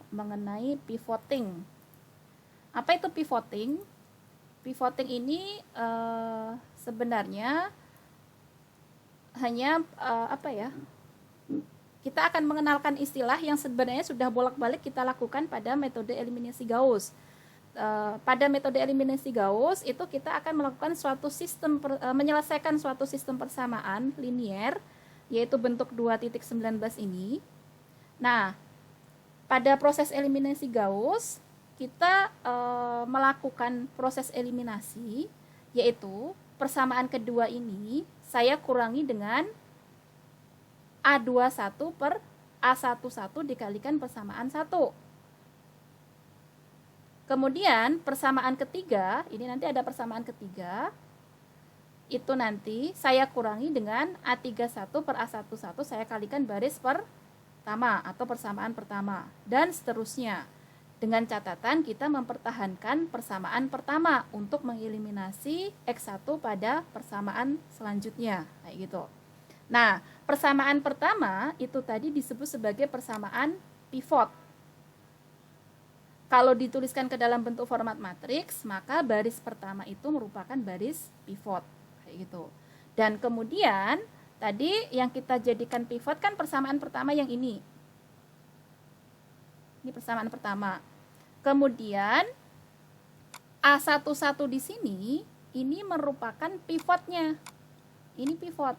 mengenai pivoting. Apa itu pivoting? Pivoting ini sebenarnya hanya kita akan mengenalkan istilah yang sebenarnya sudah bolak-balik kita lakukan pada metode eliminasi Gauss. Pada metode eliminasi Gauss itu kita akan melakukan suatu sistem menyelesaikan suatu sistem persamaan linier, yaitu bentuk 2.19 ini. Nah, pada proses eliminasi Gauss, kita melakukan proses eliminasi, yaitu persamaan kedua ini saya kurangi dengan A21 per A11 dikalikan persamaan 1. Kemudian persamaan ketiga, ini nanti ada persamaan ketiga, itu nanti saya kurangi dengan A31 per A11, saya kalikan baris pertama atau persamaan pertama, dan seterusnya. Dengan catatan kita mempertahankan persamaan pertama untuk mengeliminasi X1 pada persamaan selanjutnya, kayak gitu. Nah, persamaan pertama itu tadi disebut sebagai persamaan pivot. Kalau dituliskan ke dalam bentuk format matriks, maka baris pertama itu merupakan baris pivot, kayak gitu. Dan kemudian tadi yang kita jadikan pivot kan persamaan pertama yang ini. Ini persamaan pertama. Kemudian A11 di sini ini merupakan pivotnya. Ini pivot.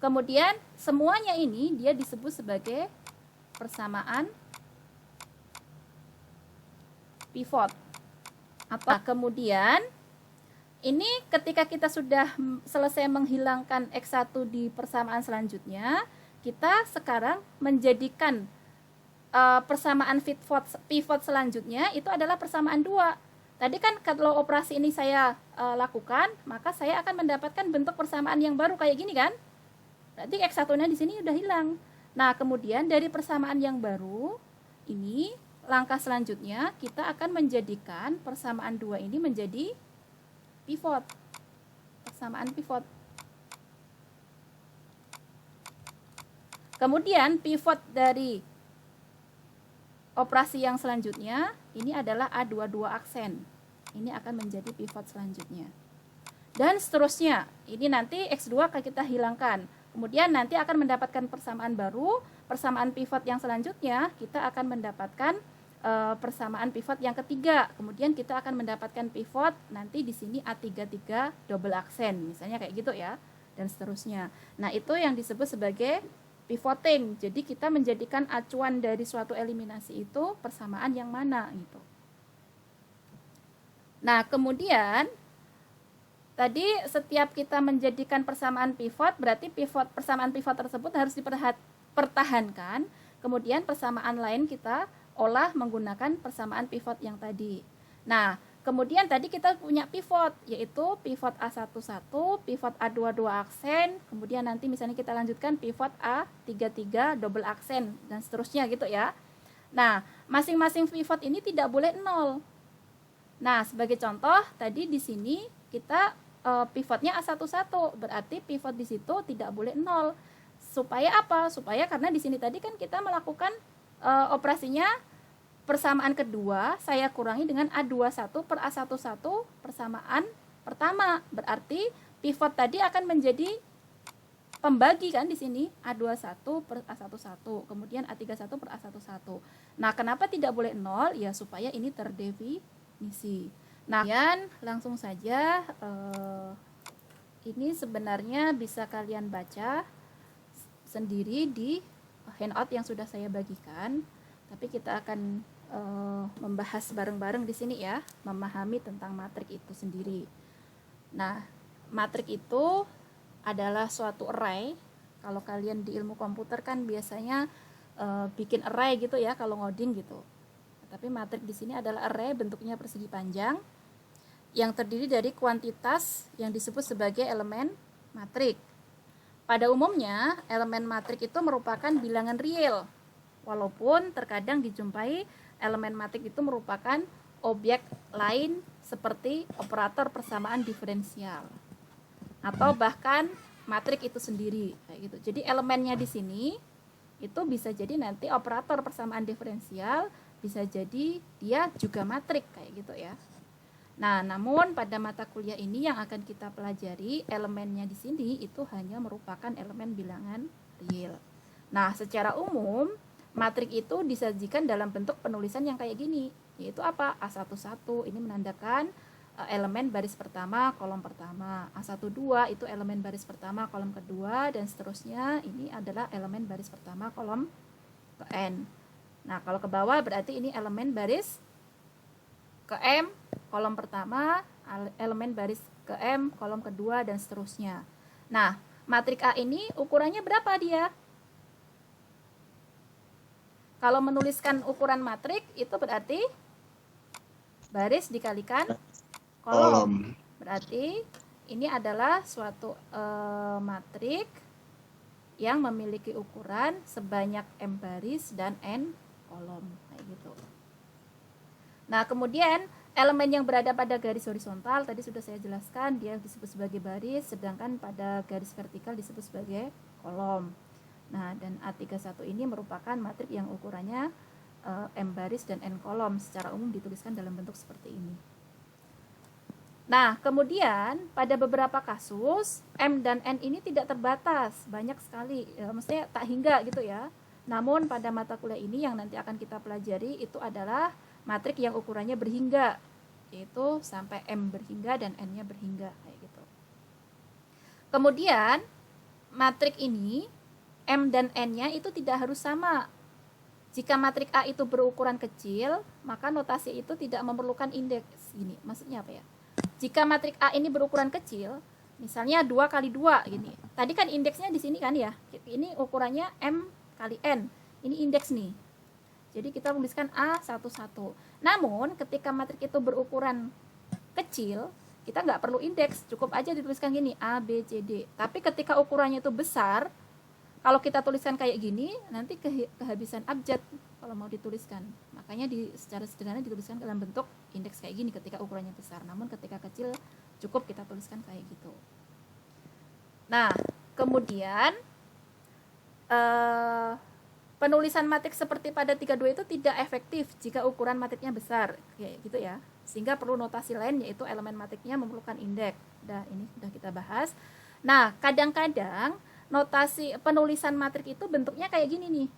Kemudian semuanya ini dia disebut sebagai persamaan pivot. Kemudian ini ketika kita sudah selesai menghilangkan X1 di persamaan selanjutnya, kita sekarang menjadikan persamaan pivot selanjutnya itu adalah persamaan 2. Tadi kan kalau operasi ini saya lakukan, maka saya akan mendapatkan bentuk persamaan yang baru kayak gini kan? Berarti X1-nya di sini udah hilang. Nah, kemudian dari persamaan yang baru ini, langkah selanjutnya kita akan menjadikan persamaan 2 ini menjadi pivot. Persamaan pivot. Kemudian pivot dari operasi yang selanjutnya ini adalah A22 aksen. Ini akan menjadi pivot selanjutnya. Dan seterusnya. Ini nanti X2 akan kita hilangkan. Kemudian nanti akan mendapatkan persamaan baru, persamaan pivot yang selanjutnya kita akan mendapatkan persamaan pivot yang ketiga. Kemudian kita akan mendapatkan pivot nanti di sini A33 double aksen, misalnya kayak gitu ya, dan seterusnya. Nah, itu yang disebut sebagai pivoting. Jadi kita menjadikan acuan dari suatu eliminasi itu persamaan yang mana gitu. Nah, kemudian tadi setiap kita menjadikan persamaan pivot, berarti persamaan pivot tersebut harus dipertahankan. Kemudian persamaan lain kita olah menggunakan persamaan pivot yang tadi. Nah, kemudian tadi kita punya pivot, yaitu pivot A11, pivot A22 aksen, kemudian nanti misalnya kita lanjutkan pivot A33 double aksen, dan seterusnya gitu ya. Nah, masing-masing pivot ini tidak boleh 0. Nah, sebagai contoh, tadi di sini kita pivotnya A11, berarti pivot di situ tidak boleh 0. Supaya apa? Supaya karena di sini tadi kan kita melakukan operasinya persamaan kedua saya kurangi dengan A21 per A11 persamaan pertama. Berarti pivot tadi akan menjadi pembagi kan di sini A21 per A11, kemudian A31 per A11. Nah, kenapa tidak boleh 0? Ya supaya ini terdefinisi. Nah, kemudian langsung saja ini sebenarnya bisa kalian baca sendiri di handout yang sudah saya bagikan. Tapi kita akan membahas bareng-bareng di sini ya, memahami tentang matrik itu sendiri. Nah, matrik itu adalah suatu array. Kalau kalian di ilmu komputer kan biasanya bikin array gitu ya kalau ngoding gitu. Tapi matrik di sini adalah array, bentuknya persegi panjang yang terdiri dari kuantitas yang disebut sebagai elemen matrik. Pada umumnya, elemen matrik itu merupakan bilangan real. Walaupun terkadang dijumpai elemen matrik itu merupakan objek lain seperti operator persamaan diferensial atau bahkan matrik itu sendiri kayak gitu. Jadi elemennya di sini itu bisa jadi nanti operator persamaan diferensial, bisa jadi dia juga matrik kayak gitu ya. Nah, namun pada mata kuliah ini yang akan kita pelajari elemennya di sini itu hanya merupakan elemen bilangan real. Nah, secara umum matrik itu disajikan dalam bentuk penulisan yang kayak gini, yaitu apa? A11 ini menandakan elemen baris pertama, kolom pertama. A12 itu elemen baris pertama, kolom kedua, dan seterusnya. Ini adalah elemen baris pertama, kolom ke N. Nah, kalau ke bawah berarti ini elemen baris ke M, kolom pertama, elemen baris ke M, kolom kedua, dan seterusnya. Nah, matrik A ini ukurannya berapa dia? Kalau menuliskan ukuran matrik, itu berarti baris dikalikan kolom. Berarti ini adalah suatu matrik yang memiliki ukuran sebanyak M baris dan N kolom kayak gitu. Nah, kemudian elemen yang berada pada garis horizontal tadi sudah saya jelaskan, dia disebut sebagai baris, sedangkan pada garis vertikal disebut sebagai kolom. Nah, dan A31 ini merupakan matrik yang ukurannya M baris dan N kolom, secara umum dituliskan dalam bentuk seperti ini. Nah, kemudian pada beberapa kasus M dan N ini tidak terbatas, banyak sekali, maksudnya tak hingga gitu ya. Namun pada mata kuliah ini yang nanti akan kita pelajari itu adalah matrik yang ukurannya berhingga, yaitu sampai M berhingga dan N-nya berhingga kayak gitu. Kemudian matrik ini M dan N-nya itu tidak harus sama. Jika matrik A itu berukuran kecil, maka notasi itu tidak memerlukan indeks. Gini, maksudnya apa ya? Jika matrik A ini berukuran kecil, misalnya 2 kali 2 gini. Tadi kan indeksnya di sini kan ya. Ini ukurannya M kali N. Ini indeks nih. Jadi kita tuliskan A11. Namun ketika matrik itu berukuran kecil, kita nggak perlu indeks, cukup aja dituliskan gini A, B, C, D. Tapi ketika ukurannya itu besar, kalau kita tuliskan kayak gini, nanti kehabisan abjad kalau mau dituliskan. Makanya secara sederhana dituliskan dalam bentuk indeks kayak gini ketika ukurannya besar. Namun ketika kecil cukup kita tuliskan kayak gitu. Nah, kemudian penulisan matrik seperti pada 32 itu tidak efektif jika ukuran matriknya besar, kayak gitu ya. Sehingga perlu notasi lain, yaitu elemen matriknya memerlukan indeks. Ini sudah kita bahas. Nah, kadang-kadang notasi penulisan matrik itu bentuknya kayak gini nih.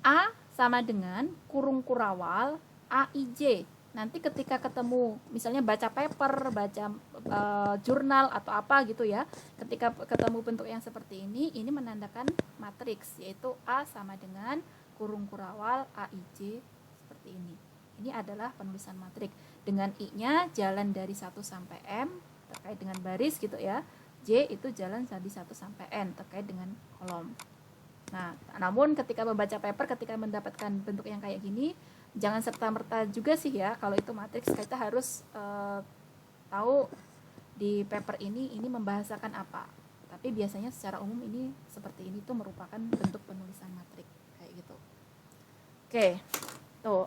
A sama dengan kurung kurawal AIJ. Nanti ketika ketemu, misalnya baca paper, baca jurnal atau apa gitu ya, ketika ketemu bentuk yang seperti ini menandakan matriks, yaitu A sama dengan kurung kurawal AIJ seperti ini. Ini adalah penulisan matrik. Dengan I-nya jalan dari 1 sampai M terkait dengan baris gitu ya. J itu jalan dari 1 sampai N terkait dengan kolom. Nah, namun ketika membaca paper, ketika mendapatkan bentuk yang kayak gini, jangan serta-merta juga sih ya kalau itu matriks. Kita harus tahu di paper ini membahasakan apa. Tapi biasanya secara umum ini seperti ini tuh merupakan bentuk penulisan matrik kayak gitu. Oke, tuh.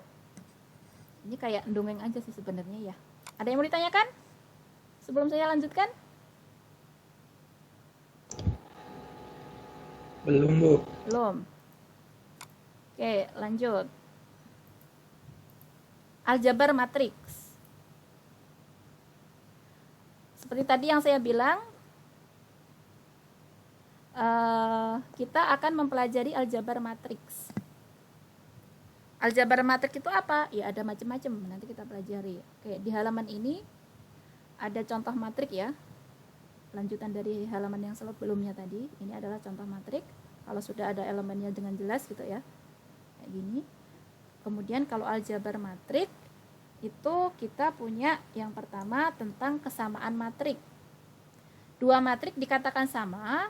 Ini kayak dongeng aja sih sebenarnya ya. Ada yang mau ditanyakan sebelum saya lanjutkan? Belum, Bu. Belum. Oke, lanjut. Aljabar matriks. Seperti tadi yang saya bilang, kita akan mempelajari aljabar matriks. Aljabar matriks itu apa? Ya ada macam-macam, nanti kita pelajari. Oke, di halaman ini ada contoh matrik ya. Lanjutan dari halaman yang sebelumnya tadi. Ini adalah contoh matrik. Kalau sudah ada elemennya dengan jelas gitu ya. Kayak gini. Kemudian kalau aljabar matrik itu kita punya yang pertama tentang kesamaan matrik. Dua matrik dikatakan sama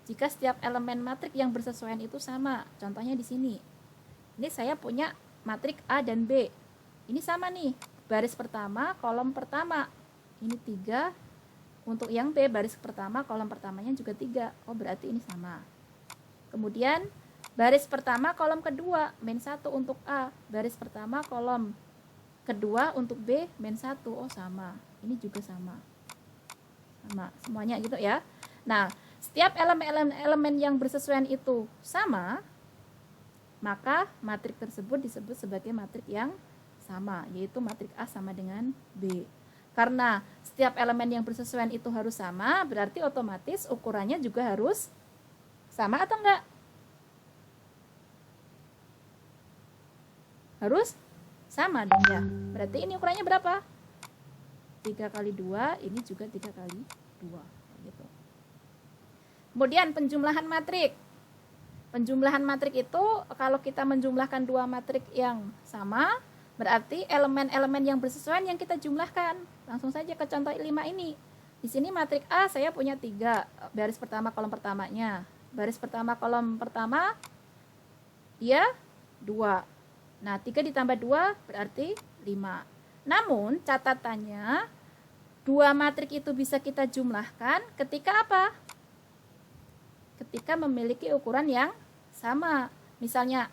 jika setiap elemen matrik yang bersesuaian itu sama. Contohnya di sini. Ini saya punya matrik A dan B. Ini sama nih. Baris pertama, kolom pertama. Ini 3. Untuk yang B, baris pertama, kolom pertamanya juga 3. Oh, berarti ini sama. Kemudian, baris pertama, kolom kedua, min 1 untuk A. Baris pertama, kolom kedua untuk B, min 1. Oh, sama. Ini juga sama. Sama, semuanya gitu ya. Nah, Setiap elemen yang bersesuaian itu sama, maka matrik tersebut disebut sebagai matrik yang sama, yaitu matrik A sama dengan B. Karena setiap elemen yang bersesuaian itu harus sama, berarti otomatis ukurannya juga harus sama atau enggak? Harus sama dong ya. Berarti ini ukurannya berapa? 3 kali 2, ini juga 3 kali 2. Gitu. Kemudian penjumlahan matrik. Penjumlahan matrik itu kalau kita menjumlahkan dua matrik yang sama, berarti elemen-elemen yang bersesuaian yang kita jumlahkan. Langsung saja ke contoh 5 ini. Di sini matrik A saya punya 3, baris pertama kolom pertamanya. Baris pertama kolom pertama dia 2. Nah, 3 ditambah 2 berarti 5. Namun catatannya dua matrik itu bisa kita jumlahkan ketika apa? Ketika memiliki ukuran yang sama. Misalnya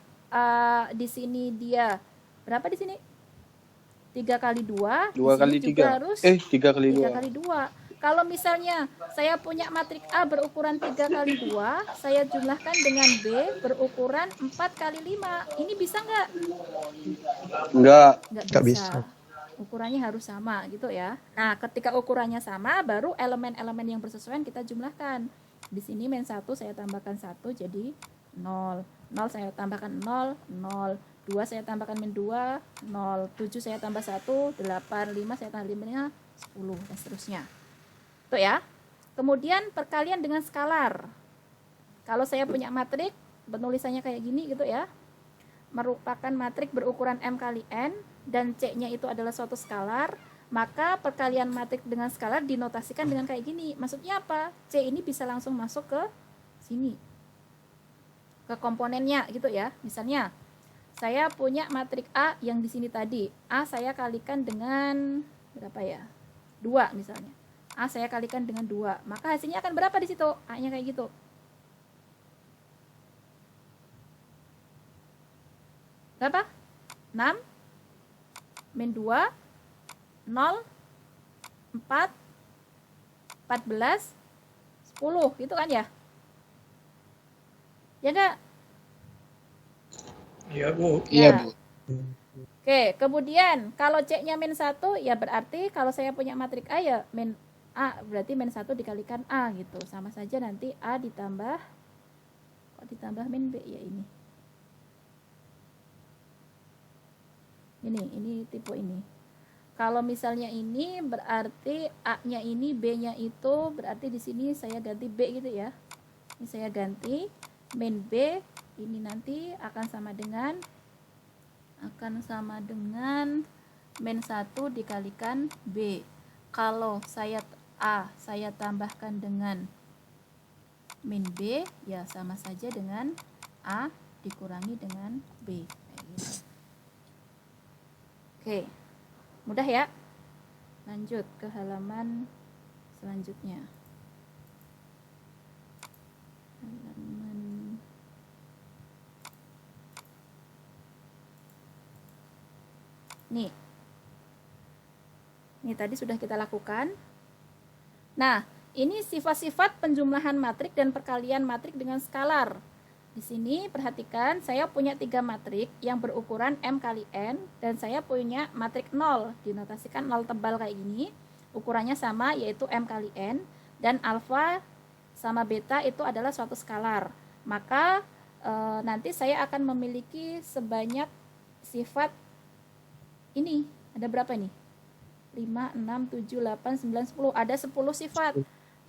di sini dia berapa di sini? 3 kali 2, 2 kali 3. Harus 3 kali 2. 3 kali 2. Kalau misalnya saya punya matrik A berukuran 3 kali 2, saya jumlahkan dengan B berukuran 4 kali 5. Ini bisa nggak? Nggak bisa. Ukurannya harus sama gitu ya. Nah, ketika ukurannya sama, baru elemen-elemen yang bersesuaian kita jumlahkan. Di sini min 1 saya tambahkan 1 jadi 0. 0 saya tambahkan 0, 0. 2 saya tambahkan min 2, 0. 7 saya tambah 1, 8. 5 saya tambah 5, 10, dan seterusnya. Tuh ya. Kemudian perkalian dengan skalar. Kalau saya punya matrik, penulisannya kayak gini gitu ya. Merupakan matrik berukuran M kali N, dan C-nya itu adalah suatu skalar, maka perkalian matrik dengan skalar dinotasikan dengan kayak gini. Maksudnya apa? C ini bisa langsung masuk ke sini, ke komponennya gitu ya. Misalnya saya punya matrik A yang di sini tadi, A saya kalikan dengan berapa ya? 2 misalnya. A saya kalikan dengan 2, maka hasilnya akan berapa di situ? A-nya kayak gitu. Berapa? 6 min 2, 0, 4, 14, 10 gitu kan ya? Ya enggak? Iya, Bu. Iya, Bu. Oke, kemudian kalau C-nya min 1, ya berarti kalau saya punya matrik A ya min A, berarti min 1 dikalikan A gitu. Sama saja nanti A ditambah, kok ditambah min B ya ini. Ini tipe ini. Kalau misalnya ini berarti A-nya ini, B-nya itu berarti di sini saya ganti B gitu ya. Ini saya ganti min B, ini nanti akan sama dengan min 1 dikalikan B. Kalau saya A saya tambahkan dengan min B, ya sama saja dengan A dikurangi dengan B. Kayak gitu. Oke, mudah ya. Lanjut ke halaman selanjutnya. Ini tadi sudah kita lakukan. Nah, ini sifat-sifat penjumlahan matrik dan perkalian matrik dengan skalar. Di sini perhatikan, saya punya 3 matrik yang berukuran M kali N, dan saya punya matrik 0, dinotasikan 0 tebal kayak gini. Ukurannya sama, yaitu M kali N, dan alfa sama beta itu adalah suatu skalar. Maka nanti saya akan memiliki sebanyak sifat ini. Ada berapa ini? 5, 6, 7, 8, 9, 10. Ada 10 sifat,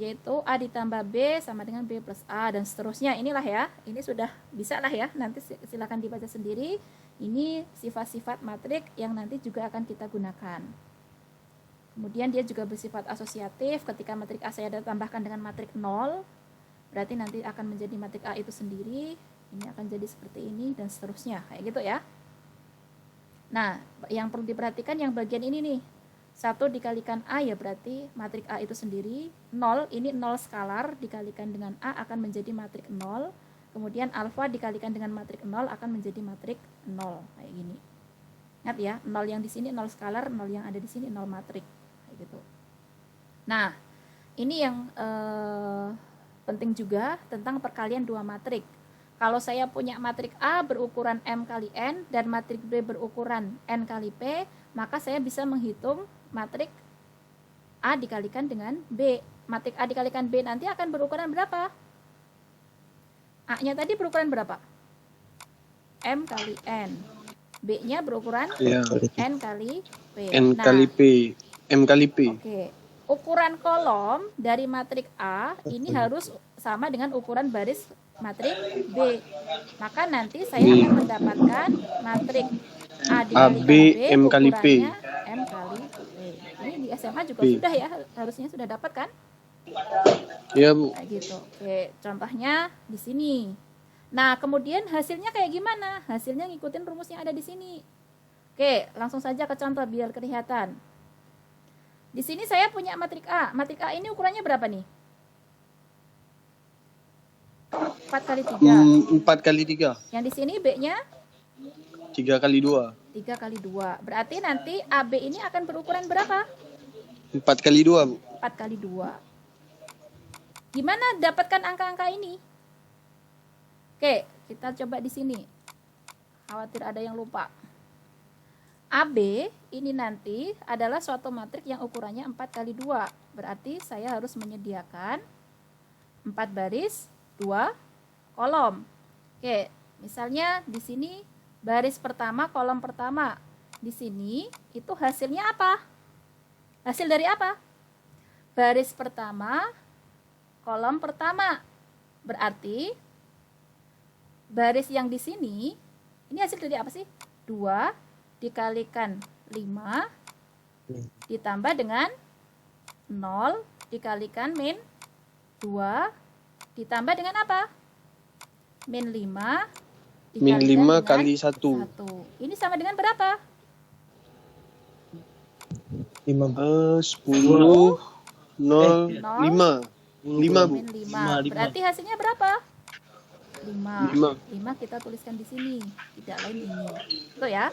yaitu A ditambah B sama dengan B plus A, dan seterusnya. Inilah ya, ini sudah bisa lah ya, nanti silakan dibaca sendiri. Ini sifat-sifat matrik yang nanti juga akan kita gunakan. Kemudian dia juga bersifat asosiatif. Ketika matrik A saya tambahkan dengan matrik 0, berarti nanti akan menjadi matrik A itu sendiri, ini akan jadi seperti ini, dan seterusnya, kayak gitu ya. Nah, yang perlu diperhatikan yang bagian ini nih, 1 dikalikan A ya berarti matrik A itu sendiri. 0, ini 0 skalar dikalikan dengan A akan menjadi matrik 0. Kemudian alfa dikalikan dengan matrik 0 akan menjadi matrik 0. Kayak gini. Ingat ya, 0 yang di sini 0 skalar, 0 yang ada di sini 0 matrik. Kayak gitu. Nah, ini yang penting juga tentang perkalian dua matrik. Kalau saya punya matrik A berukuran M kali N dan matrik B berukuran N kali P, maka saya bisa menghitung matrik A dikalikan dengan B. Matrik A dikalikan B nanti akan berukuran berapa? A-nya tadi berukuran berapa? M kali N. B-nya berukuran N kali P. N kali P. M kali P. Oke. Ukuran kolom dari matrik A ini harus sama dengan ukuran baris matrik B. Maka nanti saya akan mendapatkan matrik A dikalikan AB, B M kali P. ukurannya M kali P. Ini di SMA juga P. sudah ya, harusnya sudah dapat kan? Ya, Bu. Kayak gitu. Oke, contohnya di sini. Nah, kemudian hasilnya kayak gimana? Hasilnya ngikutin rumus yang ada di sini. Oke, langsung saja ke contoh biar kelihatan. Di sini saya punya matrik A. Matrik A ini ukurannya berapa nih? 4 kali 3. 4 kali 3. Yang di sini B-nya 3 kali 2. 3 kali 2. Berarti nanti AB ini akan berukuran berapa? 4 kali 2, Bu. 4 kali 2. Gimana dapatkan angka-angka ini? Oke, kita coba di sini. Khawatir ada yang lupa. AB ini nanti adalah suatu matrik yang ukurannya 4 kali 2. Berarti saya harus menyediakan 4 baris, 2 kolom. Oke, misalnya di sini baris pertama, kolom pertama. Di sini itu hasilnya apa? Hasil dari apa? Baris pertama, kolom pertama. Berarti baris yang di sini, ini hasil dari apa sih? 2 dikalikan 5 ditambah dengan 0 dikalikan min 2 ditambah dengan apa? Min 5 Min dikalikan 5 kali 1. 1. Ini sama dengan berapa? 10, 0, 5. 5, Bu. Min 5. Berarti hasilnya berapa? 5. 5 kita tuliskan di sini, tidak lain ini. Itu ya.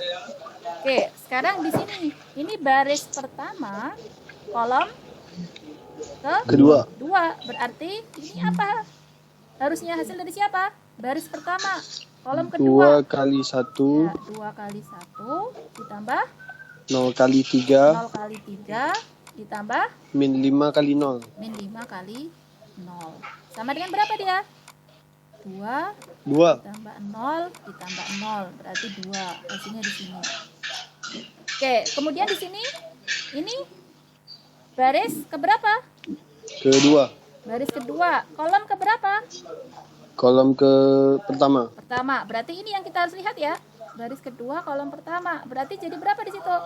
Oke, sekarang di sini. Ini baris pertama, kolom Kedua. 2. Berarti ini apa? Harusnya hasil dari siapa? Baris pertama, kolom kedua. 2 kali 1. Ya, 2 kali 1 ditambah 0 kali 3. 0 kali 3 ditambah Min 5 kali 0. min 5 kali 0. Sama dengan berapa dia? 2 2. ditambah 0 ditambah 0 berarti 2. Hasilnya di sini. Oke, kemudian di sini ini baris keberapa? Kedua. Baris kedua. Kolom keberapa? Kolom ke pertama. Pertama. Berarti ini yang kita harus lihat ya. Baris kedua, kolom pertama. Berarti jadi berapa di situ?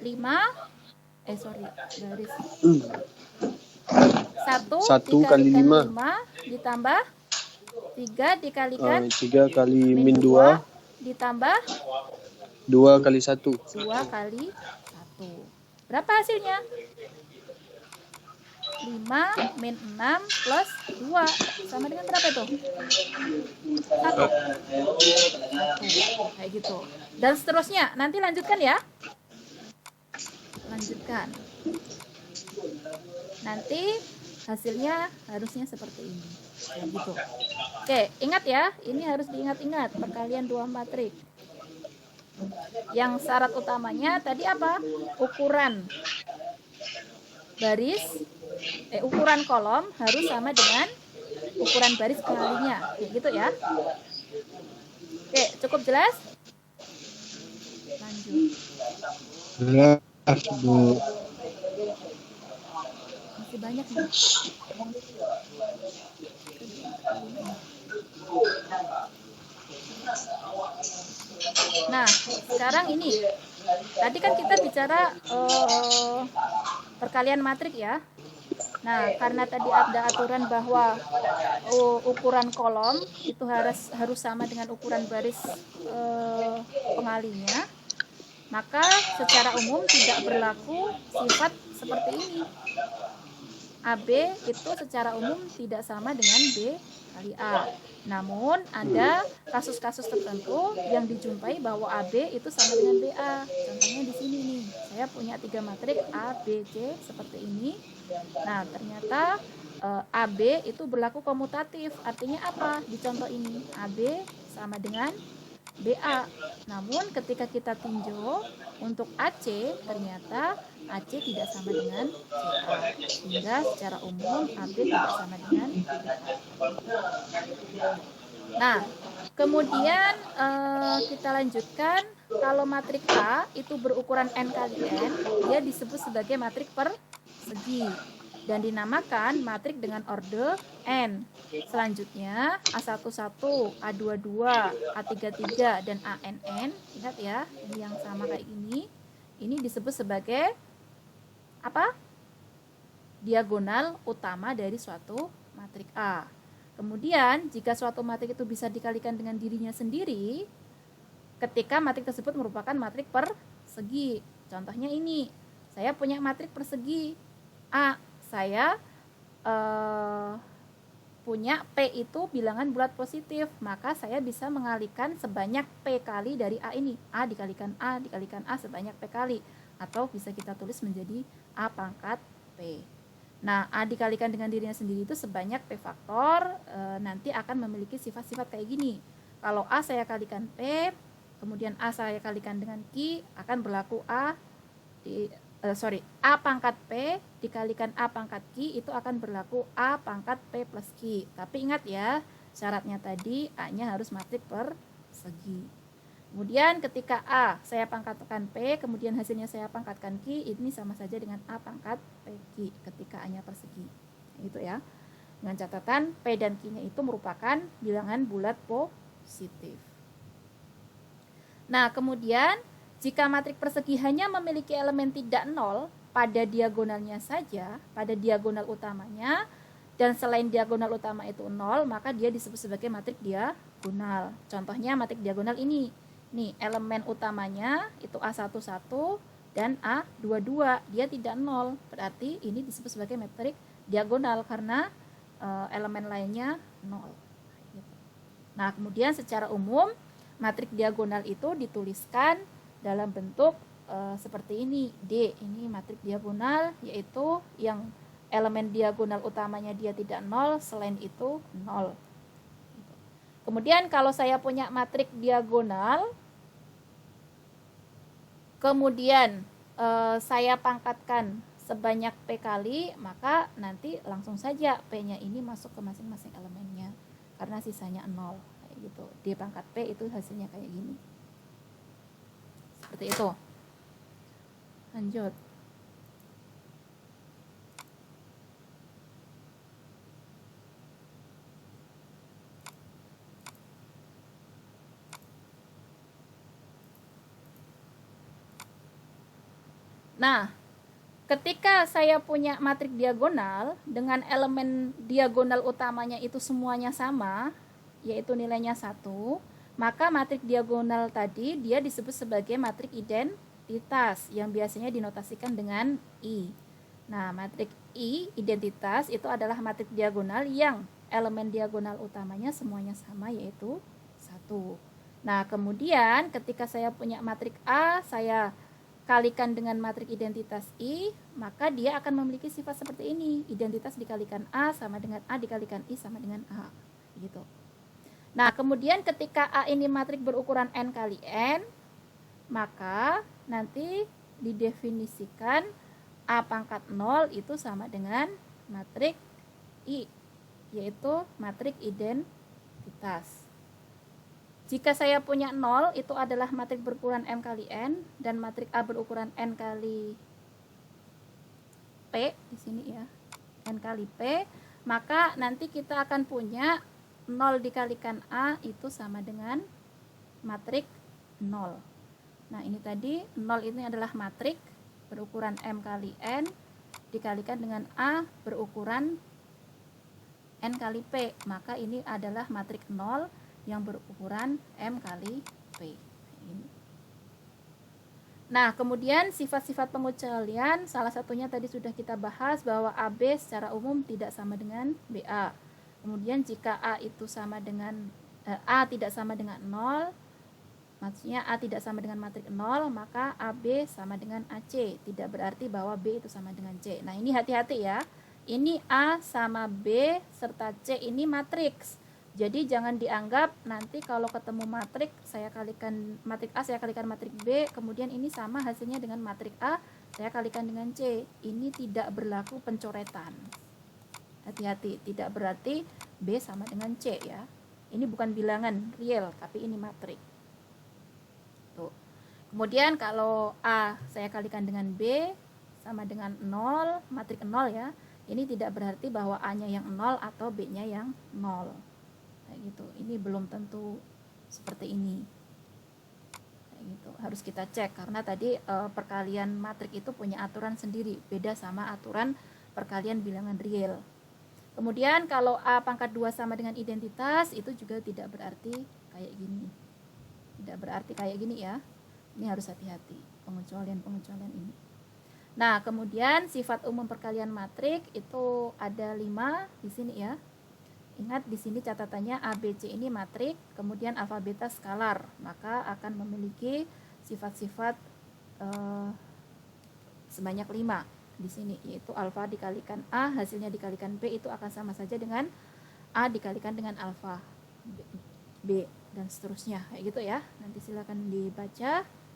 5. Baris 1 kali 5 ditambah 3 dikalikan 3 kali min 2 ditambah 2 kali 1. 2 kali 1. Berapa hasilnya? 5 min 6 plus 2 sama dengan berapa itu? 1. Kayak gitu. Dan seterusnya. Nanti lanjutkan ya. Lanjutkan. Nanti hasilnya harusnya seperti ini. Kayak gitu. Oke, ingat ya. Ini harus diingat-ingat. Perkalian dua matrik. Yang syarat utamanya tadi apa? Ukuran baris, ukuran kolom harus sama dengan ukuran baris pengalinya. Kayak gitu ya. Oke, cukup jelas? Lanjut. Jelas, Bu. Masih banyak nih. Nah, sekarang ini. Tadi kan kita bicara perkalian matrik ya. Nah, karena tadi ada aturan bahwa ukuran kolom itu harus sama dengan ukuran baris pengalinya, maka secara umum tidak berlaku sifat seperti ini. AB itu secara umum tidak sama dengan B kali A. Namun ada kasus-kasus tertentu yang dijumpai bahwa AB itu sama dengan BA. Contohnya di sini nih, saya punya 3 matrik A, B, C seperti ini. Nah, ternyata AB itu berlaku komutatif. Artinya apa? Di contoh ini AB sama dengan BA. Namun ketika kita tinjau untuk AC, ternyata AC tidak sama dengan CA. Sehingga secara umum AB tidak sama dengan BA. Nah, kemudian kita lanjutkan. Kalau matrik A itu berukuran N kali N, dia disebut sebagai matrik persegi dan dinamakan matrik dengan orde N. Selanjutnya A11, A22, A33 dan ANN, lihat ya, ini yang sama kayak gini. Ini disebut sebagai apa? Diagonal utama dari suatu matrik A. Kemudian jika suatu matrik itu bisa dikalikan dengan dirinya sendiri, ketika matrik tersebut merupakan matrik persegi. Contohnya ini, saya punya matrik persegi A, saya punya P itu bilangan bulat positif, maka saya bisa mengalihkan sebanyak P kali dari A ini. A dikalikan A sebanyak P kali. Atau bisa kita tulis menjadi A pangkat P. Nah, A dikalikan dengan dirinya sendiri itu sebanyak P faktor, nanti akan memiliki sifat-sifat kayak gini. Kalau A saya kalikan P, kemudian A saya kalikan dengan Q, akan berlaku A pangkat P dikalikan A pangkat Q itu akan berlaku A pangkat P plus Q. Tapi ingat ya, syaratnya tadi A-nya harus matrik persegi. Kemudian ketika A saya pangkatkan P, kemudian hasilnya saya pangkatkan Q, ini sama saja dengan A pangkat PQ ketika A-nya persegi. Itu ya. Dengan catatan P dan Q-nya itu merupakan bilangan bulat positif. Nah, kemudian jika matrik persegi hanya memiliki elemen tidak nol pada diagonalnya saja, pada diagonal utamanya, dan selain diagonal utama itu nol, maka dia disebut sebagai matrik diagonal. Contohnya matrik diagonal ini. Nih, elemen utamanya itu A11 dan A22, dia tidak nol. Berarti ini disebut sebagai matrik diagonal karena elemen lainnya nol. Nah, kemudian secara umum matrik diagonal itu dituliskan dalam bentuk seperti ini. D, ini matrik diagonal, yaitu yang elemen diagonal utamanya dia tidak nol, selain itu nol. Kemudian kalau saya punya matrik diagonal, kemudian saya pangkatkan sebanyak P kali, maka nanti langsung saja P-nya ini masuk ke masing-masing elemennya, karena sisanya nol. Gitu. D pangkat P itu hasilnya kayak gini. Seperti itu. Lanjut. Nah, ketika saya punya matrik diagonal dengan elemen diagonal utamanya itu semuanya sama, yaitu nilainya 1, maka matrik diagonal tadi dia disebut sebagai matrik identitas yang biasanya dinotasikan dengan I. Nah, matrik I identitas itu adalah matrik diagonal yang elemen diagonal utamanya semuanya sama, yaitu 1. Nah, kemudian ketika saya punya matrik A, saya kalikan dengan matrik identitas I, maka dia akan memiliki sifat seperti ini. Identitas dikalikan A sama dengan A dikalikan I sama dengan A. Gitu. Nah, kemudian ketika A ini matrik berukuran N kali N, maka nanti didefinisikan A pangkat 0 itu sama dengan matrik I, yaitu matrik identitas. Jika saya punya 0, itu adalah matrik berukuran M kali N, dan matrik A berukuran N kali P, di sini ya, N kali P, maka nanti kita akan punya 0 dikalikan A itu sama dengan matrik 0. Nah, ini tadi 0 ini adalah matrik berukuran M kali N dikalikan dengan A berukuran N kali P. Maka ini adalah matrik 0 yang berukuran M kali P. Nah, kemudian sifat-sifat pengecualian, salah satunya tadi sudah kita bahas bahwa AB secara umum tidak sama dengan BA. Kemudian jika A itu sama dengan A tidak sama dengan 0, maksudnya A tidak sama dengan matrik 0, maka AB sama dengan AC. Tidak berarti bahwa B itu sama dengan C. Nah, ini hati-hati ya. ini A sama B serta C ini matriks. Jadi jangan dianggap nanti kalau ketemu matriks saya kalikan matrik A, saya kalikan matrik B, kemudian ini sama hasilnya dengan matrik A, saya kalikan dengan C. Ini tidak berlaku pencoretan. Hati-hati, tidak berarti B sama dengan C ya. Ini bukan bilangan real, tapi ini matrik. Tuh. Kemudian kalau A saya kalikan dengan B sama dengan 0, matrik 0 ya. Ini tidak berarti bahwa A-nya yang 0 atau B-nya yang 0. Kayak gitu. Ini belum tentu seperti ini. Kayak gitu. Harus kita cek karena tadi perkalian matrik itu punya aturan sendiri, beda sama aturan perkalian bilangan real. Kemudian kalau A pangkat 2 sama dengan identitas, itu juga tidak berarti kayak gini. Tidak berarti kayak gini ya. Ini harus hati-hati pengecualian-pengecualian ini. Nah, kemudian sifat umum perkalian matrik itu ada 5 di sini ya. Ingat di sini catatannya A, B, C ini matrik, kemudian alfa beta skalar, maka akan memiliki sifat-sifat sebanyak 5 di sini, yaitu alfa dikalikan A hasilnya dikalikan B itu akan sama saja dengan A dikalikan dengan alfa B dan seterusnya, kayak gitu ya. Nanti silakan dibaca.